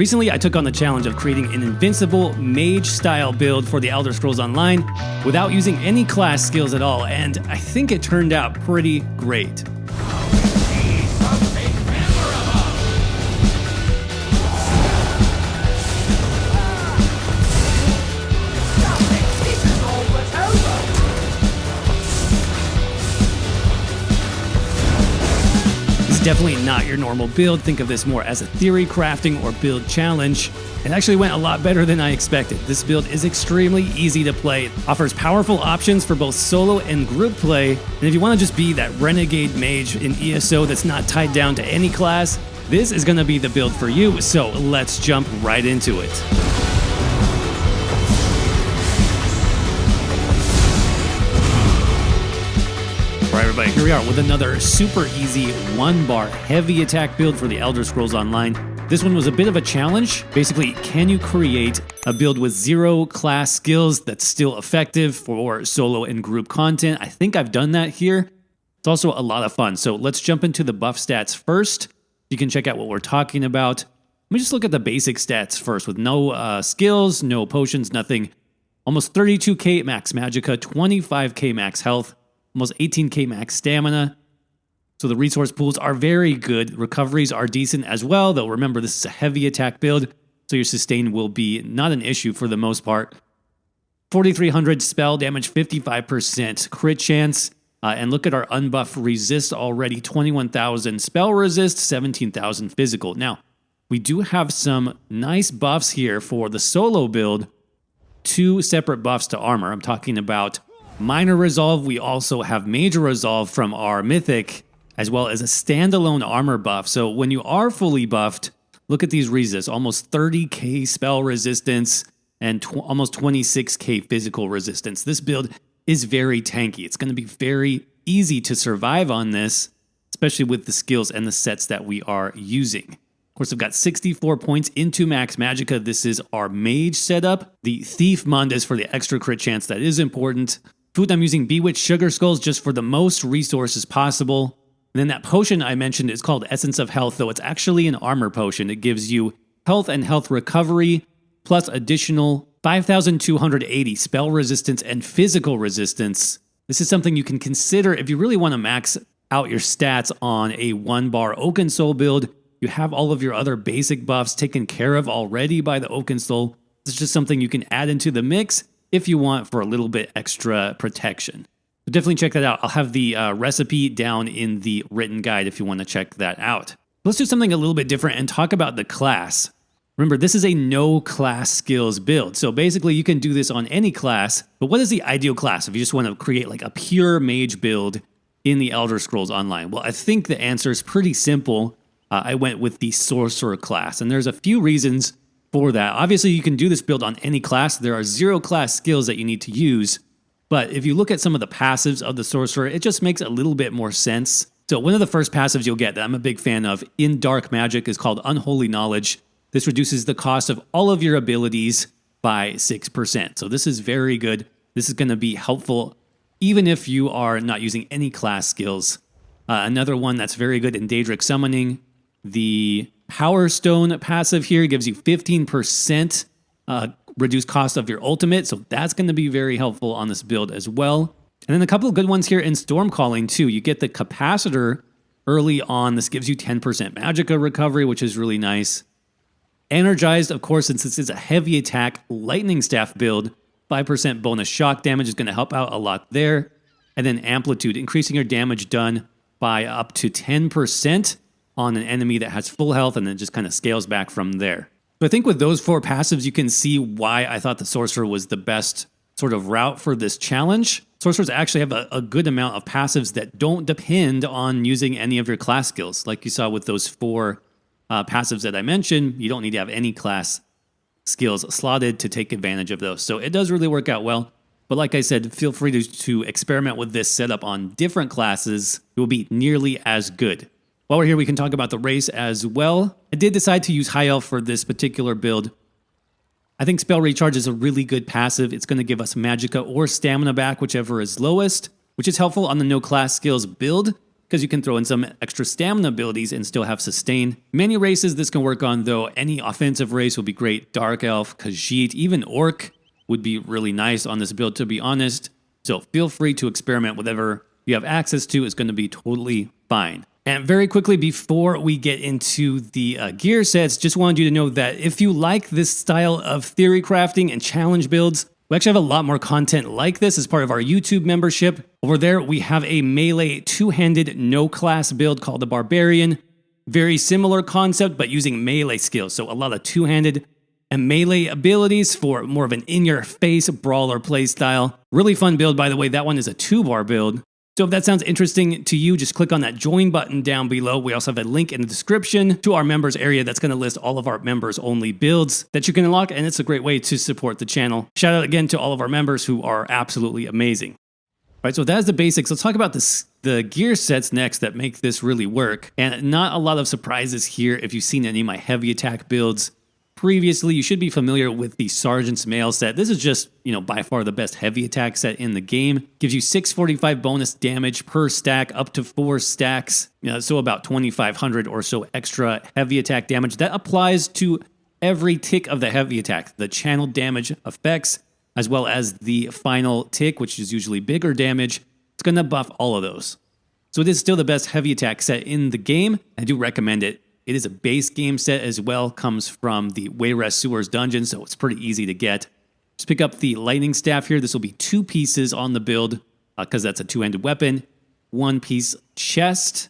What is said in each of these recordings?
Recently, I took on the challenge of creating an invincible mage-style build for the Elder Scrolls Online without using any class skills at all, and I think it turned out pretty great. Definitely not your normal build. Think of this more as a theory crafting or build challenge. It actually went a lot better than I expected. This build is extremely easy to play. It offers powerful options for both solo and group play. And if you want to just be that renegade mage in ESO that's not tied down to any class, this is going to be the build for you. So let's jump right into it. Alright everybody, here we are with another super easy one-bar heavy attack build for the Elder Scrolls Online. This one was a bit of a challenge. Basically, can you create a build with 0 class skills that's still effective for solo and group content? I think I've done that here. It's also a lot of fun. So let's jump into the buff stats first. You can check out what we're talking about. Let me just look at the basic stats first with no skills, no potions, nothing. Almost 32k max magicka, 25k max health, almost 18k max stamina. So the resource pools are very good. Recoveries are decent as well, though remember this is a heavy attack build, so your sustain will be not an issue for the most part. 4,300 spell damage, 55% crit chance. And look at our unbuff resist already, 21,000 spell resist, 17,000 physical. Now, we do have some nice buffs here for the solo build. 2 separate buffs to armor. I'm talking about minor resolve. We also have major resolve from our mythic, as well as a standalone armor buff. So when you are fully buffed, look at these resists, almost 30k spell resistance and almost 26k physical resistance. This build is very tanky. It's going to be very easy to survive on this, especially with the skills and the sets that we are using. Of course, I've got 64 points into max magicka. This is our mage setup. The thief mund is for the extra crit chance. That is important. Food, I'm using Bewitched Sugar Skulls just for the most resources possible. And then that potion I mentioned is called Essence of Health, though it's actually an armor potion. It gives you health and health recovery, plus additional 5,280 spell resistance and physical resistance. This is something you can consider if you really want to max out your stats on a one-bar Oaken Soul build. You have all of your other basic buffs taken care of already by the Oaken Soul. This is just something you can add into the mix if you want for a little bit extra protection. So definitely check that out. I'll have the recipe down in the written guide if you want to check that out. Let's do something a little bit different and talk about the class. Remember, this is a no class skills build. So basically you can do this on any class, but what is the ideal class if you just want to create like a pure mage build in the Elder Scrolls Online? Well, I think the answer is pretty simple. I went with the sorcerer class, and there's a few reasons for that. Obviously, you can do this build on any class. There are 0 class skills that you need to use. But if you look at some of the passives of the sorcerer, it just makes a little bit more sense. So one of the first passives you'll get that I'm a big fan of in dark magic is called Unholy Knowledge. This reduces the cost of all of your abilities by 6%. So this is very good. This is going to be helpful even if you are not using any class skills. Another one that's very good in Daedric Summoning, the Power Stone passive here gives you 15% reduced cost of your ultimate, so that's going to be very helpful on this build as well. And then a couple of good ones here in Stormcalling too. You get the Capacitor early on. This gives you 10% magicka recovery, which is really nice. Energized, of course, since this is a heavy attack lightning staff build, 5% bonus shock damage is going to help out a lot there. And then Amplitude, increasing your damage done by up to 10% on an enemy that has full health, and then just kind of scales back from there. So I think with those 4 passives, you can see why I thought the Sorcerer was the best sort of route for this challenge. Sorcerers actually have a good amount of passives that don't depend on using any of your class skills. Like you saw with those 4 passives that I mentioned, you don't need to have any class skills slotted to take advantage of those. So it does really work out well. But like I said, feel free to experiment with this setup on different classes. It will be nearly as good. While we're here, we can talk about the race as well. I did decide to use High Elf for this particular build. I think Spell Recharge is a really good passive. It's going to give us Magicka or Stamina back, whichever is lowest, which is helpful on the no class skills build. because you can throw in some extra stamina abilities and still have sustain. Many races this can work on though. Any offensive race will be great. Dark Elf, Khajiit, even Orc would be really nice on this build, to be honest. So feel free to experiment. Whatever you have access to is going to be totally fine. And very quickly before we get into the gear sets, just wanted you to know that if you like this style of theory crafting and challenge builds, we actually have a lot more content like this as part of our YouTube membership. Over there, we have a melee two-handed no-class build called the Barbarian. Very similar concept, but using melee skills. So a lot of two-handed and melee abilities for more of an in-your-face brawler playstyle. Really fun build, by the way. That one is a 2-bar build. So if that sounds interesting to you, just click on that join button down below. We also have a link in the description to our members area that's going to list all of our members only builds that you can unlock, and it's a great way to support the channel. Shout out again to all of our members who are absolutely amazing. All right, so that's the basics. Let's talk about the gear sets next that make this really work. And not a lot of surprises here. If you've seen any of my heavy attack builds previously, you should be familiar with the Sergeant's Mail set. This is just, by far the best heavy attack set in the game. Gives you 645 bonus damage per stack, up to 4 stacks. So about 2,500 or so extra heavy attack damage. That applies to every tick of the heavy attack. The channel damage effects, as well as the final tick, which is usually bigger damage. It's going to buff all of those. So it is still the best heavy attack set in the game. I do recommend it. It is a base game set as well, comes from the Wayrest Sewers dungeon, so it's pretty easy to get. Just pick up the lightning staff here. This will be 2 pieces on the build, because that's a 2-handed weapon. 1 piece chest.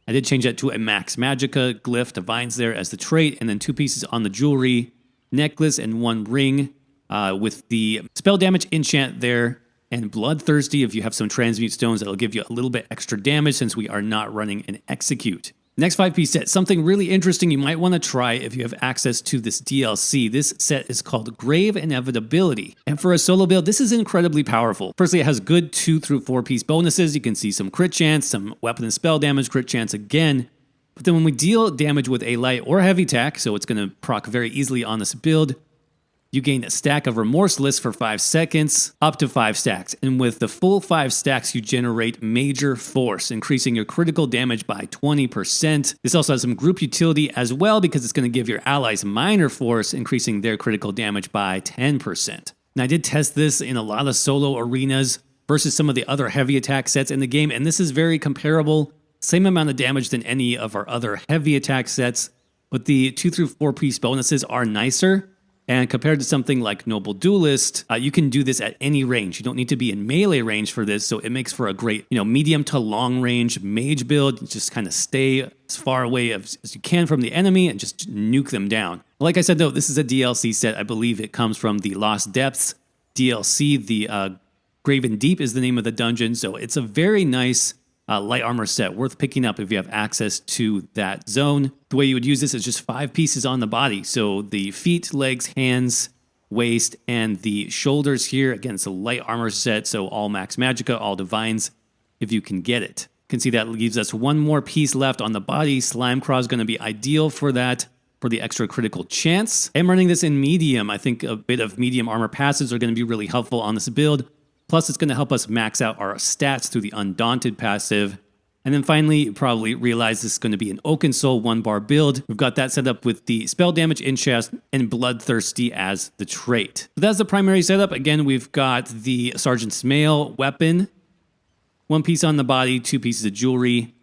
I did change that to a Max Magica glyph, divines there as the trait, and then 2 pieces on the jewelry, necklace, and 1 ring with the spell damage enchant there, and Bloodthirsty. If you have some transmute stones, that'll give you a little bit extra damage since we are not running an execute. Next 5-piece set, something really interesting you might want to try if you have access to this DLC. This set is called Grave Inevitability. And for a solo build, this is incredibly powerful. Firstly, it has good 2 through 4-piece bonuses. You can see some crit chance, some weapon and spell damage, crit chance again. But then when we deal damage with a light or heavy attack, so it's going to proc very easily on this build, you gain a stack of Remorseless for 5 seconds, up to 5 stacks. And with the full 5 stacks, you generate Major Force, increasing your critical damage by 20%. This also has some group utility as well, because it's going to give your allies Minor Force, increasing their critical damage by 10%. Now, I did test this in a lot of solo arenas versus some of the other heavy attack sets in the game, and this is very comparable. Same amount of damage than any of our other heavy attack sets, but the 2 through 4-piece bonuses are nicer. And compared to something like Noble Duelist, you can do this at any range. You don't need to be in melee range for this, so it makes for a great, medium to long range mage build. You just kind of stay as far away as you can from the enemy and just nuke them down. Like I said, though, this is a DLC set. I believe it comes from the Lost Depths DLC. The Graven Deep is the name of the dungeon, so it's a very nice light armor set, worth picking up if you have access to that zone. The way you would use this is just 5 pieces on the body. So the feet, legs, hands, waist, and the shoulders here. Again, it's a light armor set, so all Max Magica, all Divines, if you can get it. You can see that leaves us 1 more piece left on the body. Slime Craw is going to be ideal for that, for the extra critical chance. I'm running this in medium. I think a bit of medium armor passives are going to be really helpful on this build. Plus, it's going to help us max out our stats through the Undaunted passive. And then finally, you probably realize this is going to be an Oaken Soul 1-bar build. We've got that set up with the Spell Damage Enchant and Bloodthirsty as the trait. So that's the primary setup. Again, we've got the Sergeant's Mail weapon. 1 piece on the body, 2 pieces of jewelry.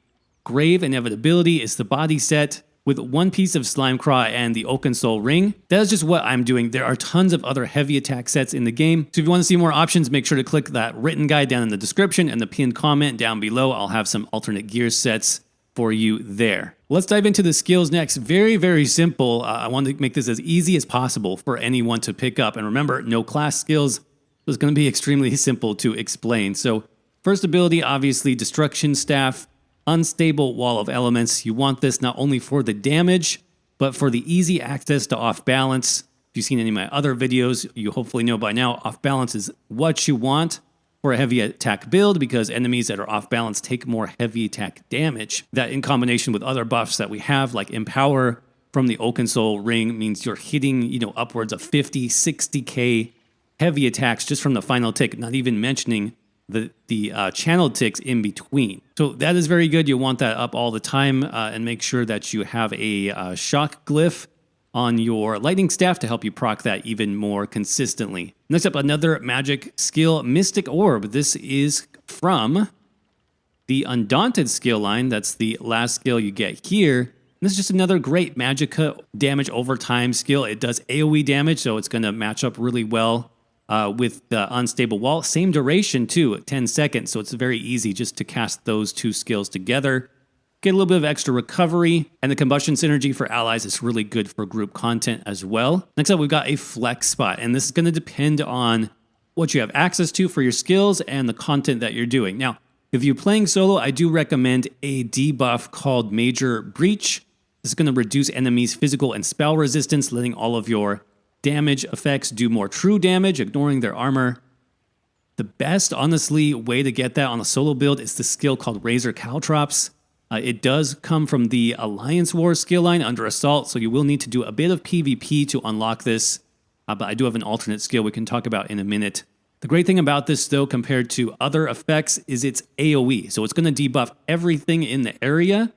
Grave Inevitability is the body set, with 1 piece of Slime Craw and the Oaken Soul ring. That is just what I'm doing. There are tons of other heavy attack sets in the game. So if you want to see more options, make sure to click that written guide down in the description and the pinned comment down below. I'll have some alternate gear sets for you there. Let's dive into the skills next. Very, very simple. I want to make this as easy as possible for anyone to pick up. And remember, no class skills. So it's going to be extremely simple to explain. So first ability, obviously, Destruction Staff. Unstable Wall of Elements. You want this not only for the damage, but for the easy access to off balance. If you've seen any of my other videos, you hopefully know by now off balance is what you want for a heavy attack build, because enemies that are off balance take more heavy attack damage. That in combination with other buffs that we have, like Empower from the Oaken Soul ring, means you're hitting, upwards of 50, 60k heavy attacks just from the final tick, not even mentioning the channel ticks in between. So that is very good. You want that up all the time, and make sure that you have a shock glyph on your lightning staff to help you proc that even more consistently. Next up, another magic skill, Mystic Orb. This is from the Undaunted skill line. That's the last skill you get here. And this is just another great Magicka damage over time skill. It does AoE damage, so it's going to match up really well with the Unstable Wall. Same duration too, 10 seconds, so it's very easy just to cast those two skills together. Get a little bit of extra recovery, and the combustion synergy for allies is really good for group content as well. Next up, we've got a flex spot, and this is going to depend on what you have access to for your skills and the content that you're doing. Now, if you're playing solo, I do recommend a debuff called Major Breach. This is going to reduce enemies' physical and spell resistance, letting all of your damage effects do more true damage, ignoring their armor. The best, honestly, way to get that on a solo build is the skill called Razor Caltrops. It does come from the Alliance War skill line under Assault, so you will need to do a bit of PvP to unlock this, but I do have an alternate skill we can talk about in a minute. The great thing about this, though, compared to other effects, is it's AoE, so it's going to debuff everything in the area.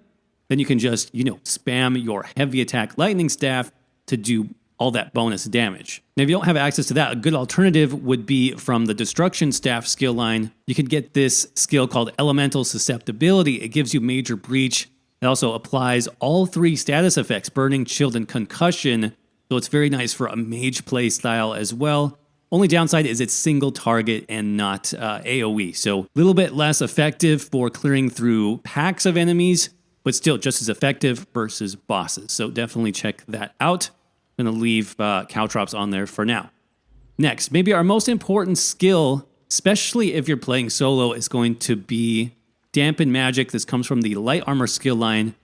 Then you can just, spam your heavy attack lightning staff to do all that bonus damage. Now, if you don't have access to that, a good alternative would be from the Destruction Staff skill line. You could get this skill called Elemental Susceptibility. It gives you Major Breach. It also applies all 3 status effects, Burning, Chilled, and Concussion. So it's very nice for a mage play style as well. Only downside is it's single target and not AoE. So a little bit less effective for clearing through packs of enemies, but still just as effective versus bosses. So definitely check that out. I'm going to leave Caltrops on there for now. Next, maybe our most important skill, especially if you're playing solo, is going to be Dampen Magic. This comes from the Light Armor skill line,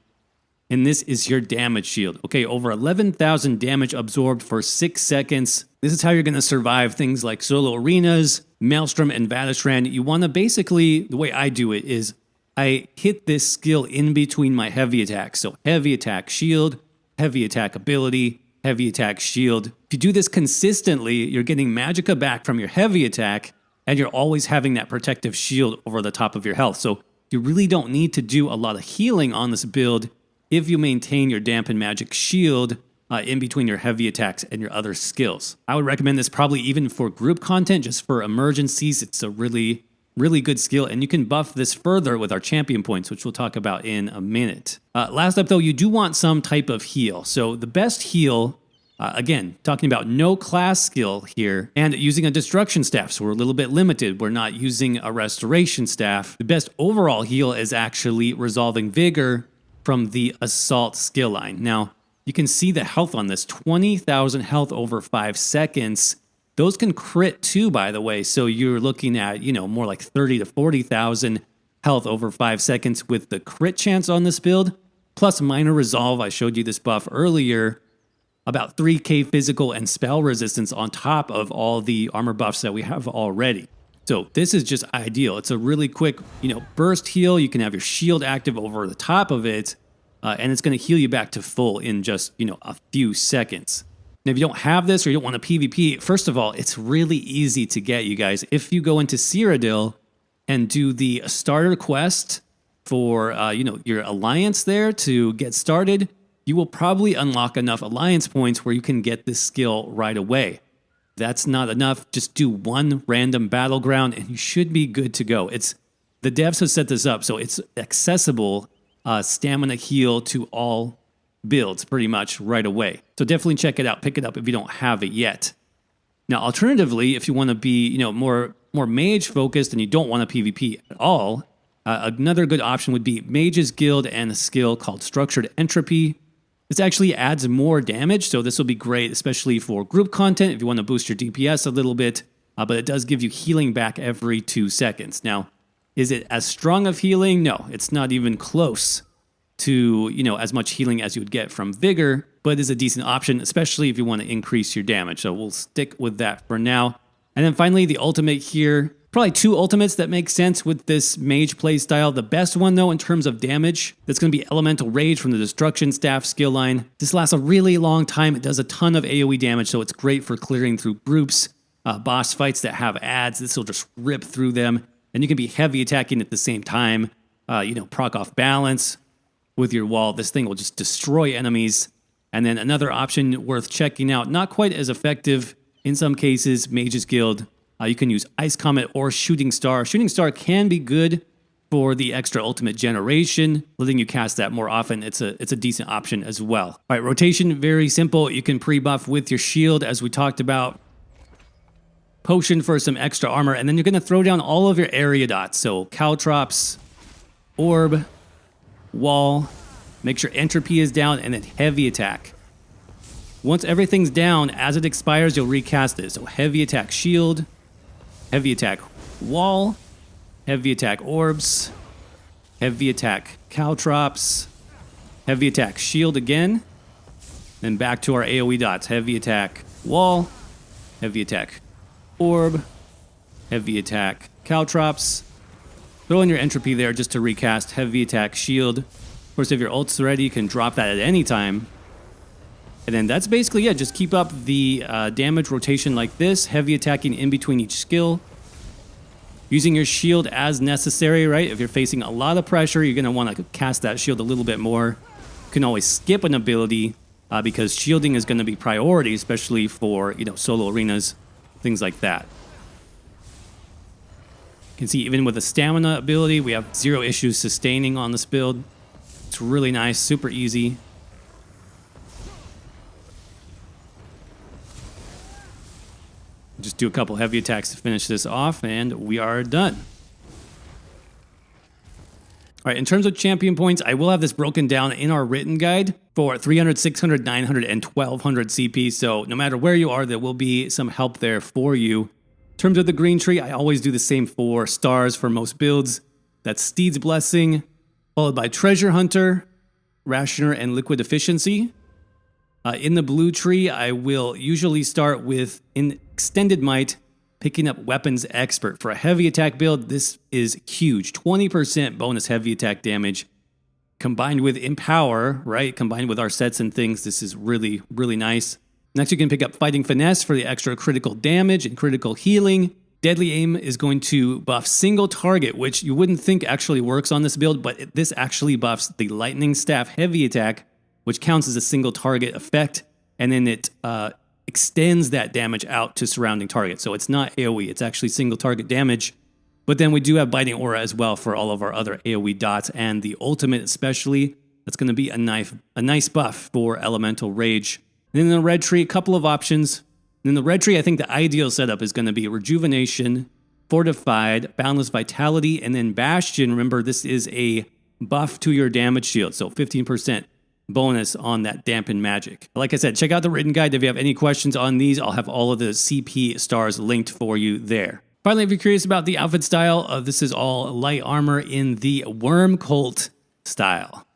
and this is your damage shield. Okay, over 11,000 damage absorbed for 6 seconds. This is how you're going to survive things like solo arenas, Maelstrom, and Vateshran. You want to basically, the way I do it is I hit this skill in between my heavy attacks. So heavy attack shield, heavy attack ability, heavy attack shield. If you do this consistently, you're getting Magicka back from your heavy attack, and you're always having that protective shield over the top of your health. So you really don't need to do a lot of healing on this build if you maintain your Dampen Magic shield in between your heavy attacks and your other skills. I would recommend this probably even for group content, just for emergencies. It's a really good skill, and you can buff this further with our champion points, which we'll talk about in a minute. Last up, though, you do want some type of heal. So the best heal, again, talking about no class skill here, and using a destruction staff, so we're a little bit limited. We're not using a restoration staff. The best overall heal is actually resolving vigor from the assault skill line. Now, you can see the health on this, 20,000 health over 5 seconds. Those can crit too, by the way, so you're looking at, more like 30 to 40,000 health over 5 seconds with the crit chance on this build, plus minor resolve. I showed you this buff earlier, about 3k physical and spell resistance on top of all the armor buffs that we have already. So this is just ideal. It's a really quick, burst heal. You can have your shield active over the top of it, and it's going to heal you back to full in just, a few seconds. Now, if you don't have this or you don't want a PvP, first of all, it's really easy to get, you guys. If you go into Cyrodiil and do the starter quest for, your alliance there to get started, you will probably unlock enough alliance points where you can get this skill right away. That's not enough. Just do one random battleground and you should be good to go. The devs have set this up so it's accessible stamina heal to all builds pretty much right away. So definitely check it out. Pick it up if you don't have it yet. Now, alternatively, if you want to be more mage focused and you don't want a PvP at all, another good option would be Mage's Guild and a skill called Structured Entropy. This actually adds more damage, so this will be great, especially for group content if you want to boost your DPS a little bit, but it does give you healing back every 2 seconds. Now, is it as strong of healing? No, it's not even close to, as much healing as you would get from Vigor, but is a decent option, especially if you want to increase your damage. So we'll stick with that for now. And then finally, the ultimate here. Probably 2 ultimates that make sense with this mage playstyle. The best one, though, in terms of damage, that's going to be Elemental Rage from the Destruction Staff skill line. This lasts a really long time. It does a ton of AoE damage, so it's great for clearing through groups, boss fights that have ads. This will just rip through them. and you can be heavy attacking at the same time. Proc off balance with your wall. This thing will just destroy enemies. And then another option worth checking out, not quite as effective in some cases, Mage's Guild. You can use Ice Comet or Shooting Star. Shooting Star can be good for the extra ultimate generation, letting you cast that more often. It's a decent option as well. All right, rotation, very simple. You can pre-buff with your shield, as we talked about. Potion for some extra armor, and then you're going to throw down all of your area dots. So Caltrops, Orb, Wall, make sure Entropy is down, and then Heavy Attack. Once everything's down, as it expires, you'll recast it. So Heavy Attack Shield, Heavy Attack Wall, Heavy Attack Orbs, Heavy Attack Caltrops, Heavy Attack Shield again, then back to our AoE dots. Heavy Attack Wall, Heavy Attack Orb, Heavy Attack Caltrops. Throw in your Entropy there just to recast Heavy Attack Shield. Of course, if your ult's ready, you can drop that at any time. And then that's basically it. Just keep up the damage rotation like this, heavy attacking in between each skill. Using your shield as necessary, right? If you're facing a lot of pressure, you're going to want to cast that shield a little bit more. You can always skip an ability because shielding is going to be priority, especially for solo arenas, things like that. You can see even with the stamina ability, we have 0 issues sustaining on this build. It's really nice, super easy. Just do a couple heavy attacks to finish this off, and we are done. All right, in terms of champion points, I will have this broken down in our written guide for 300, 600, 900, and 1200 CP. So no matter where you are, there will be some help there for you. In terms of the green tree, I always do the same 4 stars for most builds. That's Steed's Blessing, followed by Treasure Hunter, Rationer, and Liquid Efficiency. In the blue tree, I will usually start with Extended Might, picking up Weapons Expert. For a heavy attack build, this is huge. 20% bonus heavy attack damage. Combined with Empower, right? Combined with our sets and things, this is really, really nice. Next, you can pick up Fighting Finesse for the extra critical damage and critical healing. Deadly Aim is going to buff single target, which you wouldn't think actually works on this build, but this actually buffs the Lightning Staff heavy attack, which counts as a single target effect, and then it extends that damage out to surrounding targets. So it's not AoE, it's actually single target damage. But then we do have Biting Aura as well for all of our other AoE dots, and the ultimate especially. That's going to be a nice buff for Elemental Rage. And then in the red tree, a couple of options. In the red tree, I think the ideal setup is going to be Rejuvenation, Fortified, Boundless Vitality, and then Bastion. Remember, this is a buff to your damage shield, so 15% bonus on that dampened magic. Like I said, check out the written guide. If you have any questions on these, I'll have all of the CP stars linked for you there. Finally, if you're curious about the outfit style, this is all light armor in the Worm Cult style.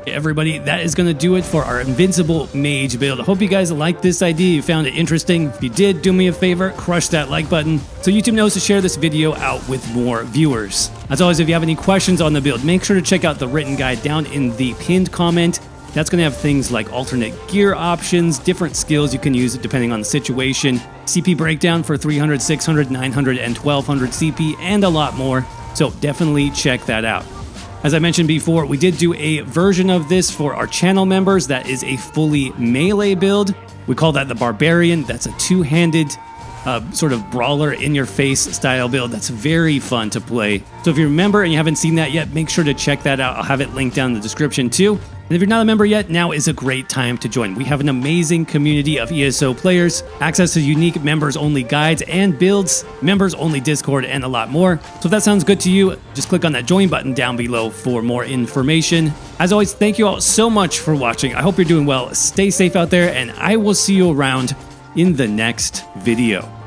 Okay, everybody, that is going to do it for our Invincible Mage build. I hope you guys liked this idea. You found it interesting. If you did, do me a favor, crush that like button so YouTube knows to share this video out with more viewers. As always, if you have any questions on the build, make sure to check out the written guide down in the pinned comment. That's going to have things like alternate gear options, different skills you can use depending on the situation, CP breakdown for 300, 600, 900, and 1200 CP, and a lot more. So definitely check that out. As I mentioned before, we did do a version of this for our channel members. That is a fully melee build. We call that the Barbarian. That's a two-handed sort of brawler in-your-face style build. That's very fun to play. So if you're a member and you haven't seen that yet, make sure to check that out. I'll have it linked down in the description too. And if you're not a member yet, now is a great time to join. We have an amazing community of ESO players, access to unique members-only guides and builds, members-only Discord, and a lot more. So if that sounds good to you, just click on that join button down below for more information. As always, thank you all so much for watching. I hope you're doing well. Stay safe out there, and I will see you around in the next video.